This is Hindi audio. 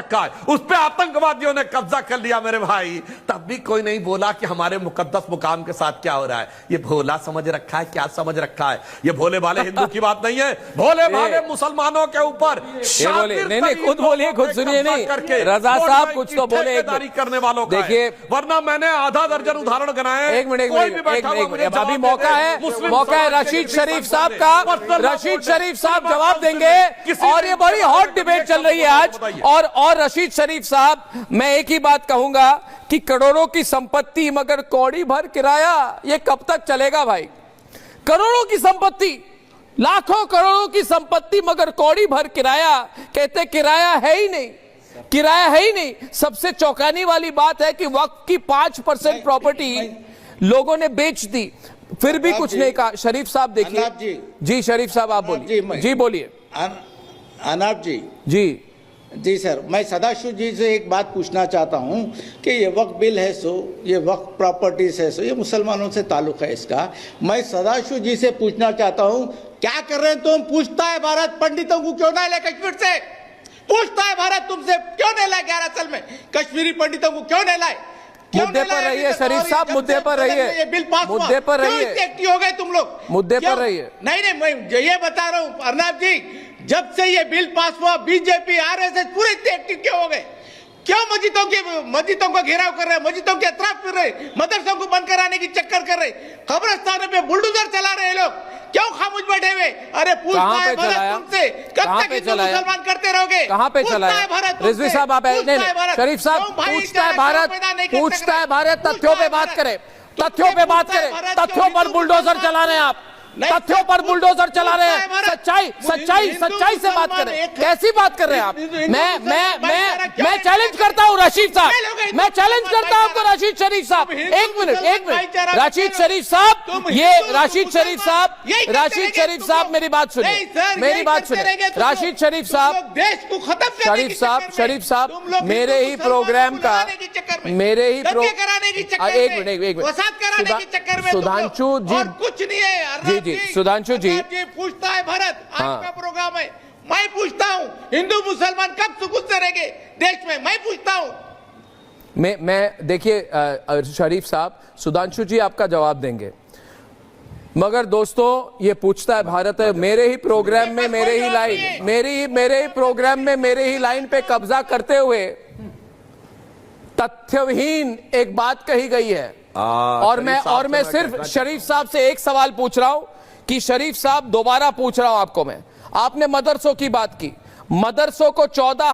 रखा है, उस पे आतंकवादियों ने कब्जा कर लिया मेरे भाई। तब भी कोई नहीं बोला कि हमारे मुकद्दस मुकाम के साथ क्या हो रहा है। ये भोला समझ रखा है, क्या समझ रखा है। ये भोले भाले हिंदू की बात नहीं है, भोले भाले मुसलमानों के ऊपर नहीं, खुद बोलिए, खुद सुनिए। नहीं रजा साहब कुछ तो बोले करने वालों का। देखिए, वरना मैंने आधा दर्जन उदाहरण गिनाए। एक मिनट, अभी मौका है रशीद शरीफ साहब का। रशीद शरीफ साहब जवाब देंगे और ये बड़ी हॉट डिबेट चल रही है आज। और रशीद शरीफ साहब, मैं एक ही बात कहूंगा कि करोड़ों की संपत्ति मगर कौड़ी भर किराया, ये कब तक चलेगा भाई? करोड़ों की संपत्ति, लाखों करोड़ों की संपत्ति मगर कौड़ी भर किराया, कहते किराया है ही नहीं, किराया है ही नहीं। सबसे चौंकाने वाली बात है कि वक्फ की 5% प्रॉपर्टी लोगों ने बेच दी, फिर भी कुछ नहीं कहा। शरीफ साहब देखिए जी, शरीफ साहब आप बोलिए जी, बोलिए। अनाप जी जी सर, मैं सदाशिव जी से एक बात पूछना चाहता हूं कि ये वक्फ बिल है सो, ये वक्फ प्रॉपर्टीज है सो, ये मुसलमानों से ताल्लुक है इसका। मैं सदाशिव जी से पूछना चाहता हूं, क्या कर रहे हैं तुम? पूछता है भारत पंडितों को क्यों नहीं लाए कश्मीर से? पूछता है भारत तुमसे क्यों नहीं लाए 11 साल में कश्मीरी पंडितों को क्यों नहीं लाए? मुद्दे पर रहिए शरीफ साहब, मुद्दे पर रहिए, ये बिल पास हुआ, मुद्दे पर रहिए, एक्टिव हो गए तुम लोग, मुद्दे पर रहिए। नहीं, मैं ये बता रहा हूं अर्नब जी, जब से ये बिल पास हुआ बीजेपी आरएसएस पूरे एक्टिव क्यों हो गए? क्यों मस्जिदों को घेराव कर रहे, मस्जिदों के अतराफ फिर रहे, मदरसों को बंद कराने की चक्कर कर रहे, कब्रिस्तानों पे बुलडोजर चला रहे लोग, क्यों खामोश बैठे हुए? अरे पूछता है भारत तुमसे, कब तक हिंदू मुसलमान करते रहोगे? कहाँ पे चला है रिजवी साहब? आप शरीफ साहब, पूछता है भारत, तथ्यों पे बात करें, तथ्यों पे बात करें, तथ्यों पर बुलडोजर चला रहे हैं आप, तथ्यों पर बुलडोजर चला रहे हैं। सच्चाई से बात करें। कैसी बात कर रहे हैं आप? मैं चैलेंज करता हूं रशीद साहब, मैं चैलेंज करता हूं आपको रशीद शरीफ साहब। एक मिनट, रशीद शरीफ साहब, ये रशीद शरीफ साहब मेरी बात सुनिए, मेरी बात सुनिए। रशीद शरीफ साहब, शरीफ साहब मेरे ही प्रोग्राम का, मेरे ही एक मिनट, सुधांशु जी, कुछ नहीं है जी, सुधांशु जी पूछता है भारत, आज का प्रोग्राम है, मैं पूछता हूं हिंदू मुसलमान कब सुकून से रहेंगे देश में? मैं पूछता हूं। मैं देखिए शरीफ साहब, सुधांशु जी आपका जवाब देंगे, मगर दोस्तों ये पूछता है भारत है, मेरे ही प्रोग्राम में, मेरे ही प्रोग्राम में, मेरे ही लाइन पे कब्जा करते हुए तथ्यहीन एक बात कही गई है। और मैं सिर्फ शरीफ साहब से एक सवाल पूछ रहा हूं कि शरीफ साहब, दोबारा पूछ रहा हूं आपको मैं, आपने मदरसों की बात की, मदरसों को 14